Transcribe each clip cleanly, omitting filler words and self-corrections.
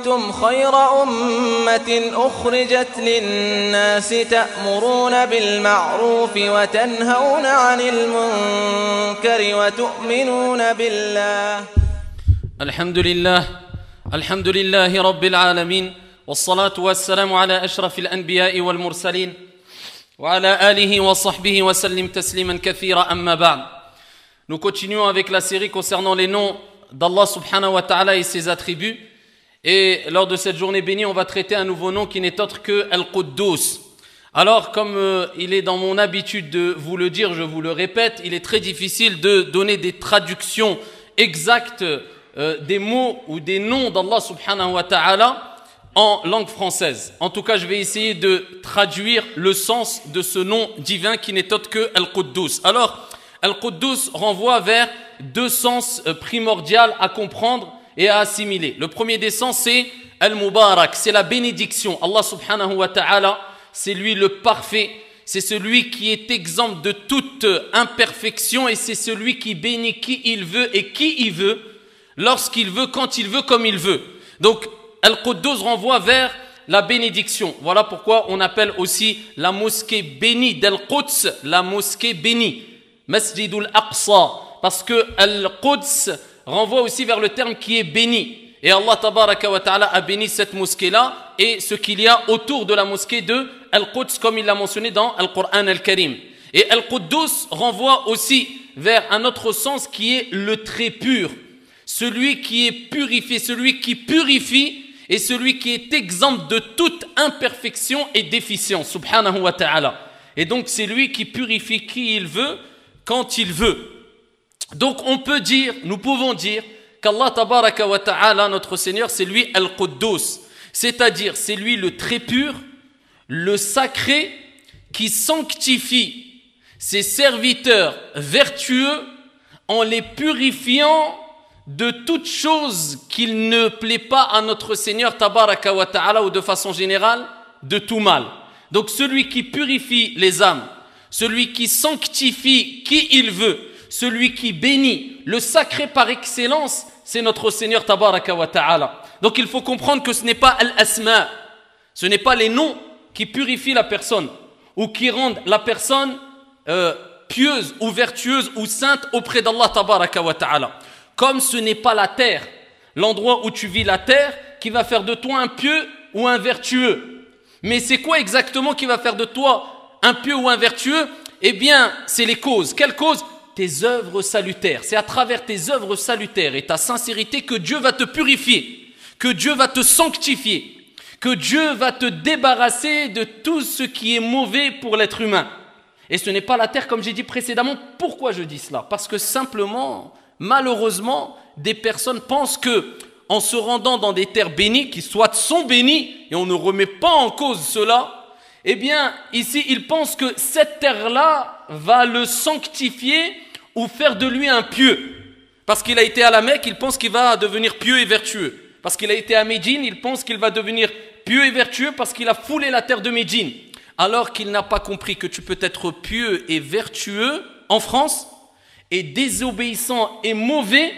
كنتم خير أمة أخرجت للناس تأمرون بالمعروف وتنهون عن المنكر وتؤمنون بالله. الحمد لله رب العالمين والصلاة والسلام على أشرف الأنبياء والمرسلين وعلى آله وصحبه وسلم تسليما كثيرا أما بعد. Nous continuons avec la série concernant les noms d'Allah subhanahu wa ta'ala et ses attributs. Et lors de cette journée bénie, on va traiter un nouveau nom qui n'est autre que Al-Quddus. Alors, comme il est dans mon habitude de vous le dire, je vous le répète, il est très difficile de donner des traductions exactes des mots ou des noms d'Allah subhanahu wa ta'ala en langue française. En tout cas, je vais essayer de traduire le sens de ce nom divin qui n'est autre que Al-Quddus. Alors, Al-Quddus renvoie vers deux sens primordiaux à comprendre et à assimiler. Le premier des sens, c'est Al-Mubarak, c'est la bénédiction. Allah subhanahu wa ta'ala, c'est lui le parfait, c'est celui qui est exempt de toute imperfection et c'est celui qui bénit qui il veut et qui il veut, lorsqu'il veut, quand il veut, comme il veut. Donc, Al-Quddus renvoie vers la bénédiction. Voilà pourquoi on appelle aussi la mosquée bénie d'Al-Quds la mosquée bénie. Masjidul Aqsa, parce que Al-Quds renvoie aussi vers le terme qui est béni. Et Allah tabaraka wa ta'ala a béni cette mosquée-là et ce qu'il y a autour de la mosquée de Al-Quds, comme il l'a mentionné dans Al-Qur'an Al-Karim. Et Al-Quddus renvoie aussi vers un autre sens qui est le très pur. Celui qui est purifié, celui qui purifie et celui qui est exempt de toute imperfection et déficience, subhanahu wa ta'ala. Et donc c'est lui qui purifie qui il veut, quand il veut. Donc on peut dire, nous pouvons dire qu'Allah tabaraka wa ta'ala, notre Seigneur, c'est lui Al-Quddus. C'est-à-dire, c'est lui le très pur, le sacré, qui sanctifie ses serviteurs vertueux en les purifiant de toute chose qu'il ne plaît pas à notre Seigneur tabaraka wa ta'ala ou de façon générale, de tout mal. Donc celui qui purifie les âmes, celui qui sanctifie qui il veut, celui qui bénit, le sacré par excellence, c'est notre Seigneur tabaraka wa ta'ala. Donc il faut comprendre que ce n'est pas al-asma, ce n'est pas les noms qui purifient la personne ou qui rendent la personne pieuse ou vertueuse ou sainte auprès d'Allah tabaraka wa ta'ala. Comme ce n'est pas la terre, l'endroit où tu vis la terre, qui va faire de toi un pieux ou un vertueux. Mais c'est quoi exactement qui va faire de toi un pieux ou un vertueux? Eh bien, c'est les causes. Quelles causes? Tes œuvres salutaires. C'est à travers tes œuvres salutaires et ta sincérité que Dieu va te purifier, que Dieu va te sanctifier, que Dieu va te débarrasser de tout ce qui est mauvais pour l'être humain. Et ce n'est pas la terre, comme j'ai dit précédemment. Pourquoi je dis cela? Parce que simplement, malheureusement, des personnes pensent que en se rendant dans des terres bénies, qui soit sont bénies, et on ne remet pas en cause cela, eh bien, ici, ils pensent que cette terre-là va le sanctifier ou faire de lui un pieux. Parce qu'il a été à la Mecque, il pense qu'il va devenir pieux et vertueux. Parce qu'il a été à Médine, il pense qu'il va devenir pieux et vertueux parce qu'il a foulé la terre de Médine. Alors qu'il n'a pas compris que tu peux être pieux et vertueux en France et désobéissant et mauvais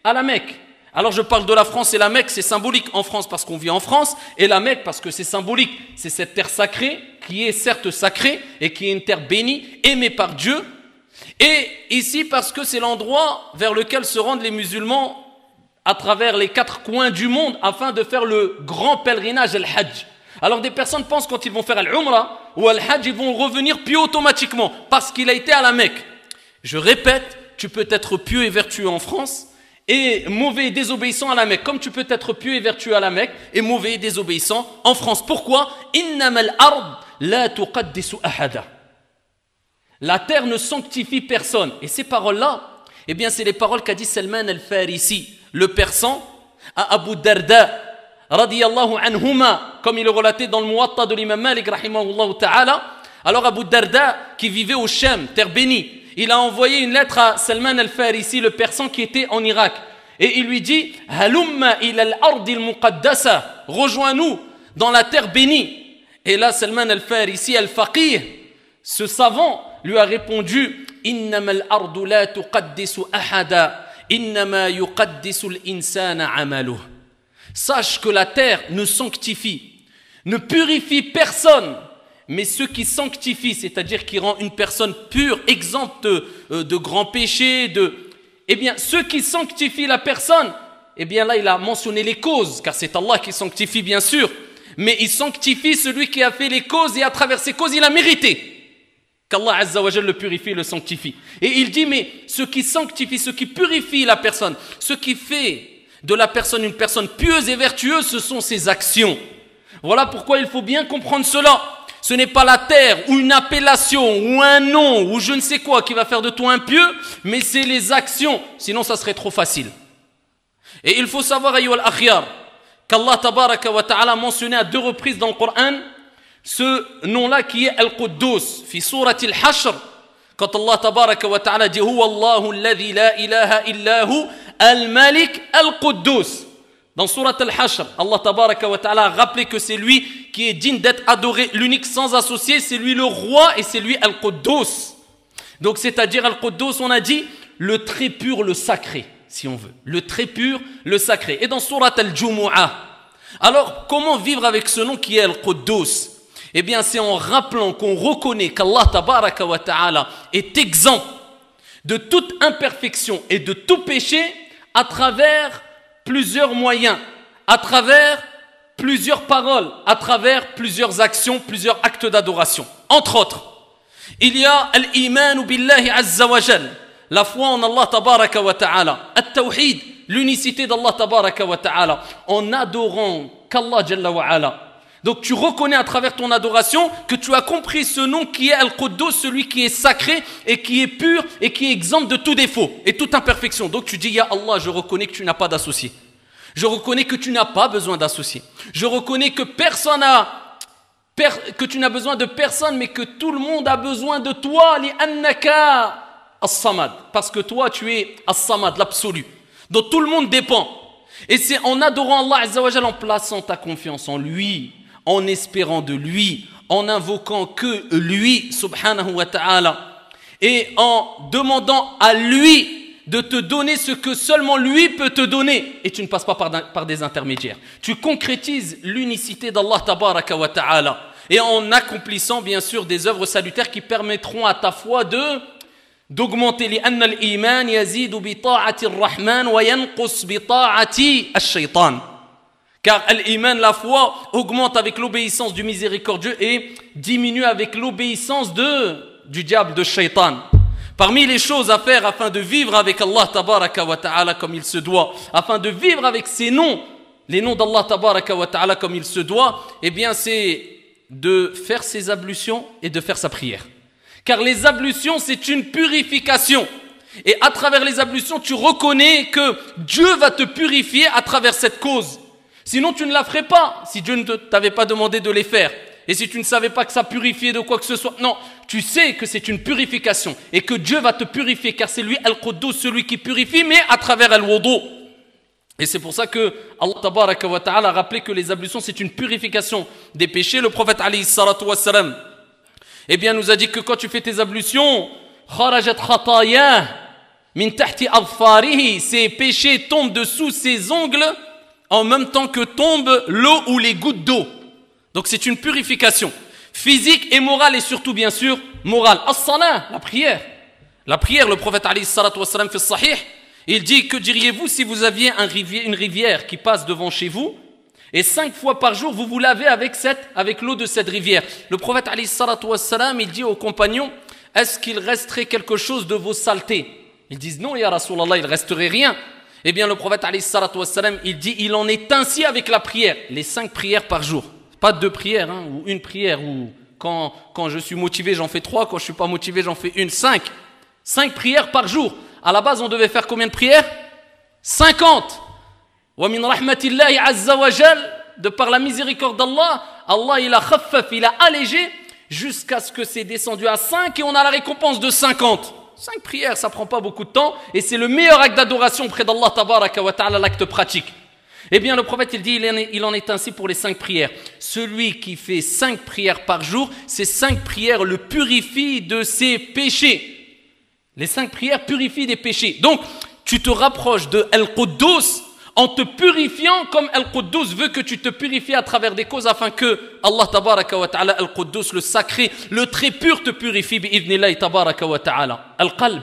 à la Mecque. Alors je parle de la France et la Mecque, c'est symbolique en France parce qu'on vit en France, et la Mecque parce que c'est symbolique, c'est cette terre sacrée qui est certes sacrée et qui est une terre bénie, aimée par Dieu, et ici parce que c'est l'endroit vers lequel se rendent les musulmans à travers les 4 coins du monde afin de faire le grand pèlerinage al-Hajj. Alors des personnes pensent quand ils vont faire al-Umrah ou al-Hajj, ils vont revenir pieux automatiquement parce qu'il a été à la Mecque. Je répète, tu peux être pieux et vertueux en France et mauvais et désobéissant à la Mecque, comme tu peux être pieux et vertueux à la Mecque et mauvais et désobéissant en France. Pourquoi? Innamal ard la tuqaddisu ahada. La terre ne sanctifie personne. Et ces paroles-là, eh bien, c'est les paroles qu'a dit Salman al-Farisi, le persan, à Abu Darda, radiyallahu anhuma, comme il est relaté dans le Muwatta de l'imam Malik, rahimahullah ta'ala. Alors Abu Darda, qui vivait au Sham, terre bénie, il a envoyé une lettre à Salman al-Farisi, le persan qui était en Irak. Et il lui dit, Halumma ila al-ardi al-muqaddasa, rejoins-nous dans la terre bénie. Et là, Salman al-Farisi, al-Faqih, ce savant, lui a répondu, Innama al-ardu la tuqaddisu ahada, innama yuqaddisu al-insana amaluh. Sache que la terre ne sanctifie, ne purifie personne, mais ce qui sanctifie, c'est-à-dire qui rend une personne pure, exempte de grands péchés, eh bien, ce qui sanctifie la personne, eh bien là, il a mentionné les causes, car c'est Allah qui sanctifie, bien sûr, mais il sanctifie celui qui a fait les causes et à travers ces causes, il a mérité qu'Allah Azza wa Jal le purifie, le sanctifie. Et il dit, mais ce qui sanctifie, ce qui purifie la personne, ce qui fait de la personne une personne pieuse et vertueuse, ce sont ses actions. Voilà pourquoi il faut bien comprendre cela. Ce n'est pas la terre ou une appellation ou un nom ou je ne sais quoi qui va faire de toi un pieux, mais c'est les actions. Sinon, ça serait trop facile. Et il faut savoir, ayyuha al-akhyar, qu'Allah tabaraka wa ta'ala a mentionné à 2 reprises dans le Coran ce nom-là qui est Al-Quddus, fi surat al-Hashr, quand Allah tabaraka wa ta'ala dit Huwa Allahu alladhi la ilaha illahu al-Malik al-Quddus. Dans surat al-Hashr, Allah tabaraka wa ta'ala a rappelé que c'est lui qui est digne d'être adoré, l'unique sans associé, c'est lui le roi et c'est lui Al-Quddus. Donc c'est-à-dire Al-Quddus, on a dit le très pur, le sacré, si on veut. Le très pur, le sacré. Et dans surat al-Jumu'ah, alors comment vivre avec ce nom qui est Al-Quddus? Eh bien, c'est en rappelant qu'on reconnaît qu'Allah tabaraka wa ta'ala est exempt de toute imperfection et de tout péché à travers plusieurs moyens, à travers plusieurs paroles, à travers plusieurs actions, plusieurs actes d'adoration. Entre autres, il y a al-iman billahi azza wa jal, la foi en Allah tabaraka wa ta'ala, at-tawhid, l'unicité d'Allah tabaraka wa ta'ala, en adorant qu'Allah jalla wa ala. Donc tu reconnais à travers ton adoration que tu as compris ce nom qui est Al-Quddus, celui qui est sacré et qui est pur et qui est exempt de tout défaut et toute imperfection. Donc tu dis, Ya Allah, je reconnais que tu n'as pas d'associé. Je reconnais que tu n'as pas besoin d'associé. Je reconnais que que tu n'as besoin de personne, mais que tout le monde a besoin de toi. Li'annaka as-samad. Parce que toi, tu es as-samad, l'absolu. Donc tout le monde dépend. Et c'est en adorant Allah Azza wa Jal, en plaçant ta confiance en lui, en espérant de lui, en invoquant que lui, subhanahu wa ta'ala, et en demandant à lui de te donner ce que seulement lui peut te donner. Et tu ne passes pas par des intermédiaires. Tu concrétises l'unicité d'Allah tabaraka wa ta'ala. Et en accomplissant bien sûr des œuvres salutaires qui permettront à ta foi d'augmenter. لأن الإيمان يزيد بطاعة الرحمن وينقص بطاعة الشيطان. Car l'iman, la foi, augmente avec l'obéissance du miséricordieux et diminue avec l'obéissance du diable, de shaitan. Parmi les choses à faire afin de vivre avec Allah tabaraka wa ta'ala comme il se doit, afin de vivre avec ses noms, les noms d'Allah tabaraka wa ta'ala comme il se doit, eh bien c'est de faire ses ablutions et de faire sa prière. Car les ablutions, c'est une purification. Et à travers les ablutions, tu reconnais que Dieu va te purifier à travers cette cause. Sinon, tu ne la ferais pas si Dieu ne t'avait pas demandé de les faire. Et si tu ne savais pas que ça purifiait de quoi que ce soit. Non, tu sais que c'est une purification et que Dieu va te purifier car c'est lui Al-Quddus, celui qui purifie, mais à travers Al-Wudu. Et c'est pour ça que Allah tabaraka wa ta'ala a rappelé que les ablutions, c'est une purification des péchés. Le prophète alayhi salatu wassalam, eh bien, nous a dit que quand tu fais tes ablutions, kharajat khataya min tahti adfarihi, ces péchés tombent dessous ses ongles en même temps que tombe l'eau ou les gouttes d'eau. Donc c'est une purification physique et morale et surtout bien sûr morale. As-salah, la prière. La prière, le prophète alayhi salatu wassalam fi sahih, il dit, que diriez-vous si vous aviez une rivière qui passe devant chez vous et 5 fois par jour vous vous lavez avec l'eau de cette rivière? Le prophète alayhi salatu wassalam, il dit aux compagnons, est-ce qu'il resterait quelque chose de vos saletés? Ils disent non ya Rasulallah, il resterait rien. Eh bien le prophète alayhi salatu wassalam, il dit, il en est ainsi avec la prière, les 5 prières par jour. Pas 2 prières, hein, ou une prière, ou quand je suis motivé j'en fais 3, quand je suis pas motivé j'en fais 5. 5 prières par jour. À la base on devait faire combien de prières? 50. Wa min rahmatillahi azza wa jal, de par la miséricorde d'Allah, Allah il a khaffaf, il a allégé jusqu'à ce que c'est descendu à 5 et on a la récompense de 50. 5 prières, ça prend pas beaucoup de temps et c'est le meilleur acte d'adoration auprès d'Allah tabaraka wa ta'ala, l'acte pratique. Eh bien le prophète il dit, il en est ainsi pour les 5 prières. Celui qui fait 5 prières par jour, ces 5 prières le purifient de ses péchés. Les 5 prières purifient des péchés. Donc tu te rapproches de Al-Quddus en te purifiant comme Al-Quddus veut que tu te purifies à travers des causes afin que Allah tabaraka wa ta'ala, Al-Quddus, le sacré, le très pur te purifie bi'idhnillahi tabaraka wa ta'ala. Al-Qalb,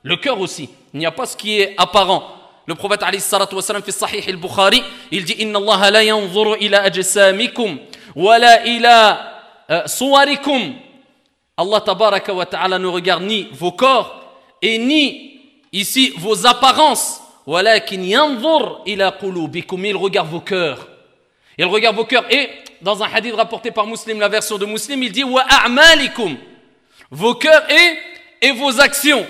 le cœur aussi. Il n'y a pas ce qui est apparent. Le prophète alayhi salatu wa salam fi Sahih al-Bukhari, il dit Inna Allah la yanzuru ila ajsamikum wa la ila suwarikum. Allah tabaraka wa ta'ala ne regarde ni vos corps et ni ici vos apparences. Walakin yanzur ila qulubikum. Il regarde vos cœurs. Il regarde vos cœurs. Et dans un hadith rapporté par Muslim, la version de Muslim, il dit wa a'malikum. Vos cœurs et vos actions.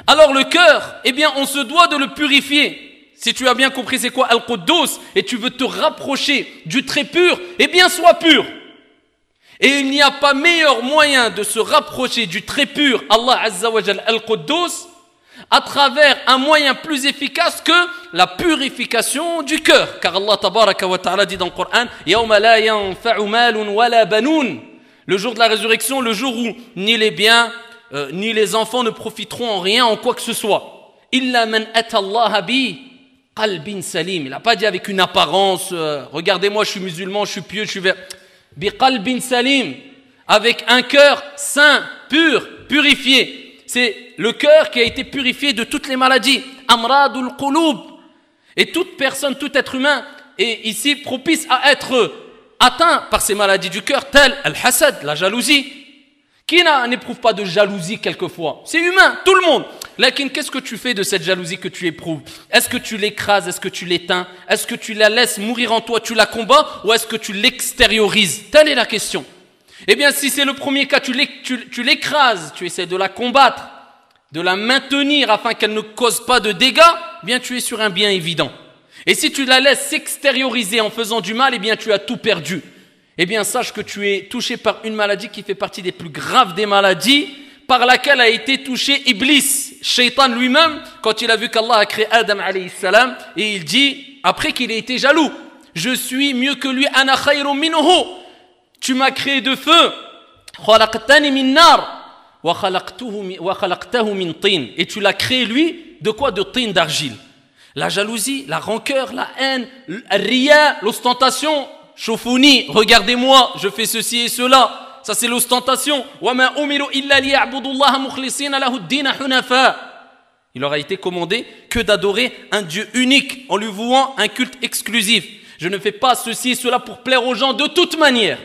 Alors le cœur, eh bien, on se doit de le purifier. Si tu as bien compris c'est quoi Al-Quddus et tu veux te rapprocher du très pur, eh bien, sois pur. Et il n'y a pas meilleur moyen de se rapprocher du très pur, Allah Azza wa Jal Al-Quddus, à travers un moyen plus efficace que la purification du cœur. Car Allah Tabaraka wa Ta'ala dit dans le Coran Yawma la yanfa'u malun wala banoun. Le jour de la résurrection, le jour où ni les biens, ni les enfants ne profiteront en rien, en quoi que ce soit. Illa man ata Allah bi qalbin salim. Il n'a pas dit avec une apparence, regardez-moi, je suis musulman, je suis pieux, je suis vert. Bi qalbin salim, avec un cœur saint, pur, purifié. C'est le cœur qui a été purifié de toutes les maladies. Amradul qulub. Et toute personne, tout être humain est ici propice à être atteint par ces maladies du cœur, telles al-hasad, la jalousie. Qui n'éprouve pas de jalousie quelquefois? C'est humain, tout le monde. Lakin, qu'est-ce que tu fais de cette jalousie que tu éprouves? Est-ce que tu l'écrases? Est-ce que tu l'éteins? Est-ce que tu la laisses mourir en toi? Tu la combats? Ou est-ce que tu l'extériorises? Telle est la question. Eh bien, si c'est le premier cas, tu l'écrases, tu essaies de la combattre, de la maintenir afin qu'elle ne cause pas de dégâts, eh bien, tu es sur un bien évident. Et si tu la laisses s'extérioriser en faisant du mal, eh bien, tu as tout perdu. Eh bien, sache que tu es touché par une maladie qui fait partie des plus graves des maladies, par laquelle a été touché Iblis, Shaitan lui-même, quand il a vu qu'Allah a créé Adam alayhi salam, et il dit, après qu'il ait été jaloux, je suis mieux que lui, ana khayrun minhu. Tu m'as créé de feu. Khalaqtani min nar wa khalaqtahu min tin. Et tu l'as créé lui de quoi? De tin, d'argile. La jalousie, la rancœur, la haine, le riya, l'ostentation. Shoufouni, regardez-moi, je fais ceci et cela. Ça c'est l'ostentation. Wa ma umiru illa liya'budullaha mukhlisina lahu ad-din hunafa. Il leur a été commandé que d'adorer un Dieu unique en lui vouant un culte exclusif. Je ne fais pas ceci et cela pour plaire aux gens de toute manière.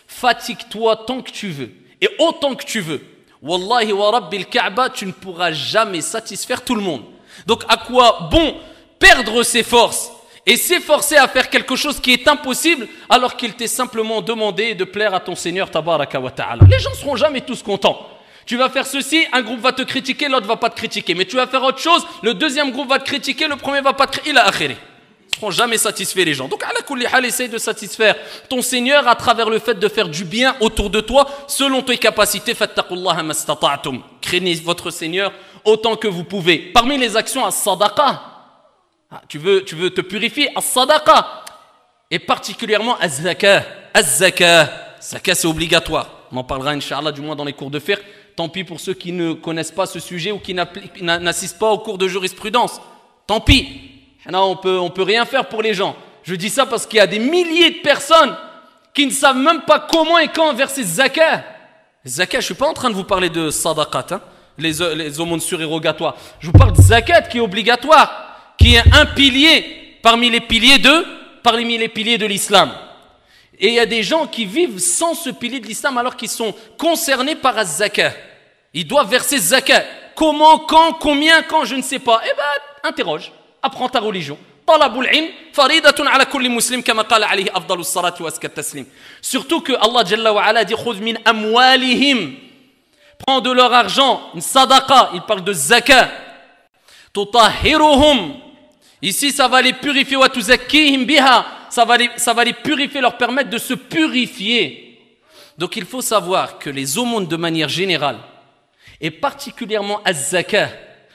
Fatigue-toi tant que tu veux et autant que tu veux. Wallahi wa rabbil Kaaba, tu ne pourras jamais satisfaire tout le monde. Donc à quoi bon perdre ses forces et s'efforcer à faire quelque chose qui est impossible alors qu'il t'est simplement demandé de plaire à ton Seigneur Tabaraka wa Ta'ala. Les gens ne seront jamais tous contents. Tu vas faire ceci, un groupe va te critiquer, l'autre va pas te critiquer. Mais tu vas faire autre chose, le deuxième groupe va te critiquer, le premier va pas te critiquer. Il a akhiri. Ils ne seront jamais satisfaits les gens. Donc, ala kulli hal, essaye de satisfaire ton Seigneur à travers le fait de faire du bien autour de toi, selon tes capacités. Fattaqullaha mastata'tum. Craignez votre Seigneur autant que vous pouvez. Parmi les actions, as-sadaqa. Tu veux te purifier, as-sadaqa. Et particulièrement, az-zaka. Az-zaka. Zaka, c'est obligatoire. On en parlera, Inch'Allah, du moins dans les cours de fiqh. Tant pis pour ceux qui ne connaissent pas ce sujet ou qui n'assistent pas aux cours de jurisprudence. Tant pis. On peut rien faire pour les gens. Je dis ça parce qu'il y a des milliers de personnes qui ne savent même pas comment et quand verser zakat. Zakat, je ne suis pas en train de vous parler de sadaqat, hein, les aumônes surérogatoires. Je vous parle de zakat qui est obligatoire, qui est un pilier parmi les piliers de l'islam. Et il y a des gens qui vivent sans ce pilier de l'islam alors qu'ils sont concernés par az-zakat. Ils doivent verser zakat. Comment, quand, combien, quand, je ne sais pas. Eh ben, interroge. Apprends ta religion. Talabul ilm faridatun ala kulli muslim kama qala alayhi afdalus salati wa askat taslim. Surtout que Allah Jalla wa Ala dit khudh min amwalihim. Prends de leur argent, une sadaqa, il parle de zakat. Tutahhiruhum. Ici ça va les purifier wa tuzakkihim biha. Ça va les purifier, leur permettre de se purifier. Donc il faut savoir que les aumônes de manière générale et particulièrement az-zakat,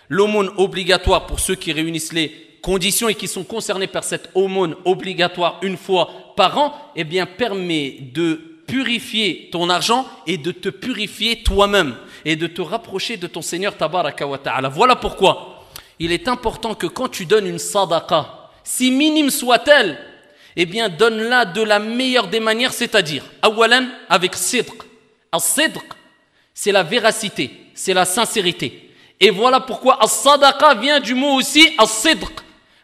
l'aumône obligatoire pour ceux qui réunissent les conditions et qui sont concernés par cette aumône obligatoire une fois par an, eh bien permet de purifier ton argent et de te purifier toi-même et de te rapprocher de ton Seigneur Tabaraka wa Ta'ala. Voilà pourquoi il est important que quand tu donnes une sadaqa, si minime soit-elle, eh bien donne-la de la meilleure des manières, c'est-à-dire, awalan, avec sidq. As-sidq, c'est la véracité, c'est la sincérité. Et voilà pourquoi as-sadaqa vient du mot aussi as-sidq.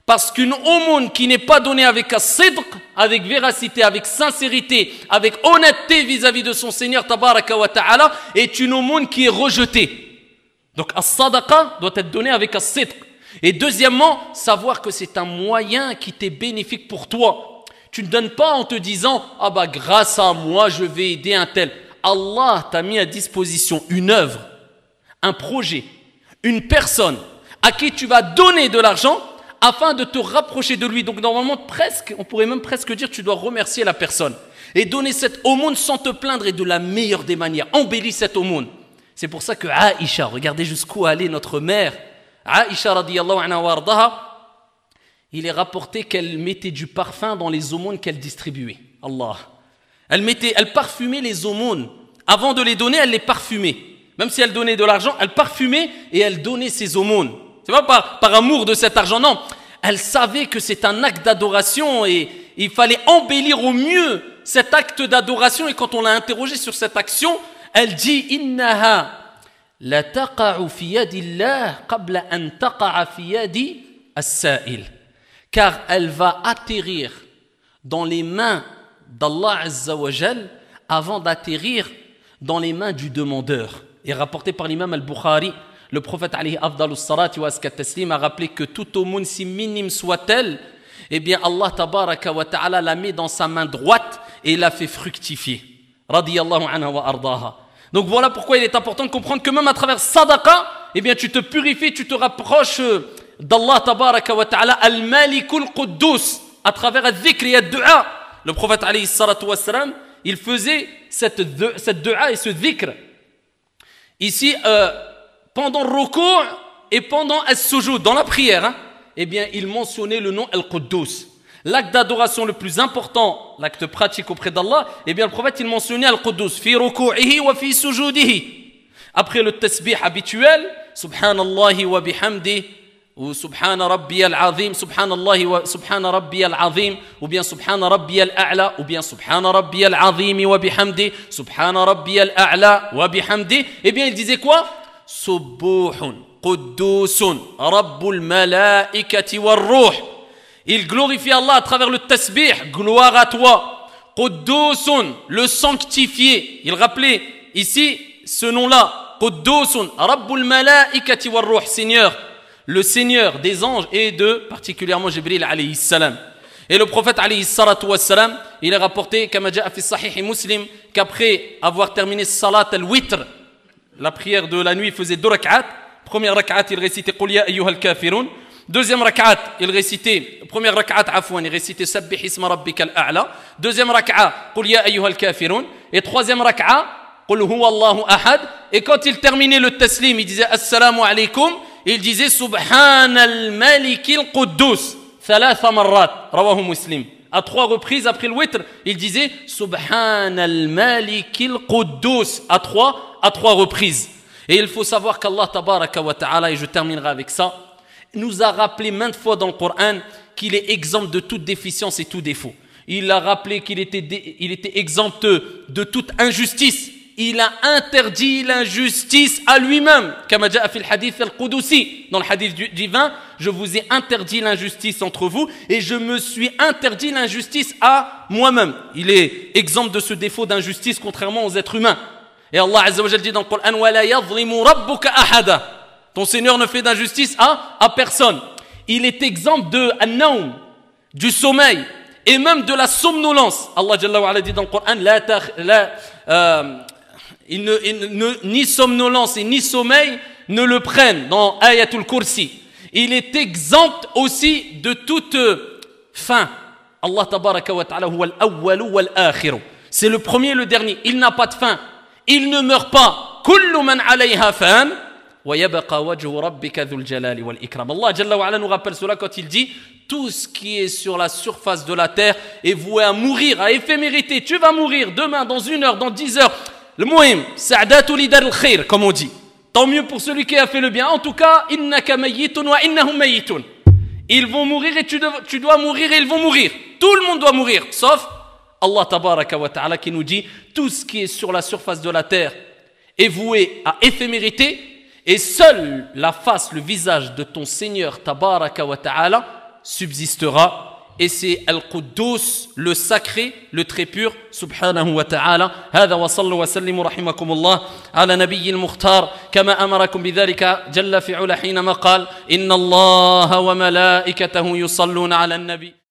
Parce qu'une aumône qui n'est pas donnée avec as-sidq, avec véracité, avec sincérité, avec honnêteté vis-à-vis de son Seigneur tabaraka wa ta'ala, est une aumône qui est rejetée. Donc as-sadaqa doit être donnée avec as-sidq. Et deuxièmement, savoir que c'est un moyen qui t'est bénéfique pour toi. Tu ne donnes pas en te disant « Ah bah grâce à moi, je vais aider un tel ». Allah t'a mis à disposition une œuvre, un projet, une personne à qui tu vas donner de l'argent afin de te rapprocher de lui. Donc normalement, presque, on pourrait même presque dire tu dois remercier la personne et donner cette aumône sans te plaindre et de la meilleure des manières. Embellis cette aumône. C'est pour ça que Aïcha, regardez jusqu'où allait notre mère, Aïcha radiyallahu anha wa ardaha, il est rapporté qu'elle mettait du parfum dans les aumônes qu'elle distribuait. Allah. Elle parfumait les aumônes. Avant de les donner, elle les parfumait. Même si elle donnait de l'argent, elle parfumait et elle donnait ses aumônes. C'est pas par amour de cet argent, non. Elle savait que c'est un acte d'adoration et il fallait embellir au mieux cet acte d'adoration. Et quand on l'a interrogée sur cette action, elle dit « Innaha la taqa'u fi yadillah qabla an taqa'a fi yadi as-sa'il » car elle va atterrir dans les mains d'Allah Azza wa Jal avant d'atterrir dans les mains du demandeur. Et rapporté par l'imam al-Bukhari, le prophète alayhi afdalus salati wa askat taslim a rappelé que toute aumône si minime soit-elle, eh bien Allah tabaraka wa ta'ala la met dans sa main droite et la fait fructifier. Radiyallahu anha wa ardaha. Donc voilà pourquoi il est important de comprendre que même à travers sadaqa, eh bien tu te purifies, tu te rapproches d'Allah tabaraka wa ta'ala al-malikul quddus à travers al-dhikr et al-du'a. Le prophète alayhi salatu wa salam, il faisait cette du'a et ce dhikr ici pendant le ruku' et pendant al-sujud, dans la prière, hein, eh bien il mentionnait le nom al-quddus. L'acte d'adoration le plus important, l'acte pratique auprès d'Allah, eh bien le prophète il mentionnait al-quddus fi ruku'ihi wa fi sujudihi. Après le tasbih habituel, subhanallahi wa bihamdi, ou subhana rabbi al-azim, subhanallahi wa subhana rabbi al-azim, ou bien subhana rabbi al-a'la, ou bien subhana rabbi al-azim wa bihamdi, subhana rabbi al-a'la wa bihamdi. Eh bien il disait quoi? Subuhun quddusun rabbul malaikati war ruh. Il glorifie Allah à travers le tasbih, gloire à toi. Quddusun, le sanctifié. Il rappelait ici ce nom-là, Quddusun rabbul malaikati war ruh, Seigneur, le Seigneur des anges et de particulièrement Jibril alayhi salam. Et le prophète alayhi salatu wa salam, il est rapporté kama ja'a fi sahih Muslim qu'après avoir terminé salat al-witr, la prière de la nuit, il faisait 2 rak'at. Première rak'at, il récitait Qul ya ayyuhal kafirun. Deuxième rak'at, il récitait, première rak'at afwan, il récitait Sabbih isma rabbikal a'la. Deuxième rak'at, Qul ya ayyuhal kafirun. Et troisième rak'at, Qul huwa Allahu ahad. Et quand il terminait le taslim, il disait Assalamu alaykum. Il disait Subhanal Malikil Quddus 3 marrat, rawahu Muslim. À 3 reprises après le witr, il disait Subhanal Malikil Quddus à 3 reprises. Et il faut savoir qu'Allah tabaraka wa ta'ala, et je terminerai avec ça, nous a rappelé maintes fois dans le Coran qu'il est exempt de toute déficience et tout défaut. Il a rappelé qu'il était exempt de toute injustice. Il a interdit l'injustice à lui-même. Kama ja'a fil hadith al-Qudusi. Dans le hadith divin, je vous ai interdit l'injustice entre vous et je me suis interdit l'injustice à moi-même. Il est exempt de ce défaut d'injustice contrairement aux êtres humains. Et Allah Azza wa Jalla dit dans le Coran wa la yadhlimu rabbuka ahada. Ton Seigneur ne fait d'injustice à personne. Il est exempt de an-nawm, du sommeil et même de la somnolence. Allah Jalla wa Ala dit dans le Coran ni somnolence et ni sommeil ne le prennent dans Ayatul Kursi. Il est exempt aussi de toute faim. Allah tabaraka wa ta'ala huwa al-awwalu wal-akhiru. C'est le premier et le dernier. Il n'a pas de faim. Il ne meurt pas. Kullu man alayha fan wa yabqa wajhu rabbika dhul jalali wal ikram. Allah Jalla wa Ala nous rappelle cela quand il dit tout ce qui est sur la surface de la terre est voué à mourir, à éphémérité. Tu vas mourir demain, dans 1 heure, dans 10 heures. Le muhim, sa'datu lidar al-khair, comme on dit. Tant mieux pour celui qui a fait le bien. En tout cas, innaka mayyitun wa innahum mayyitun. Ils vont mourir et tu dois mourir et ils vont mourir. Tout le monde doit mourir, sauf Allah tabaraka wa ta'ala qui nous dit tout ce qui est sur la surface de la terre est voué à éphémérité et seule la face, le visage de ton Seigneur tabaraka wa ta'ala subsistera. Et c'est Al-Quddus, le sacré, le très pur, subhanahu wa ta'ala. هذا وصلوا وسلموا رحمكم الله على نبي المختار كما أمركم بذلك جل في علا حينما قال إن الله وملائكته يصلون على النبي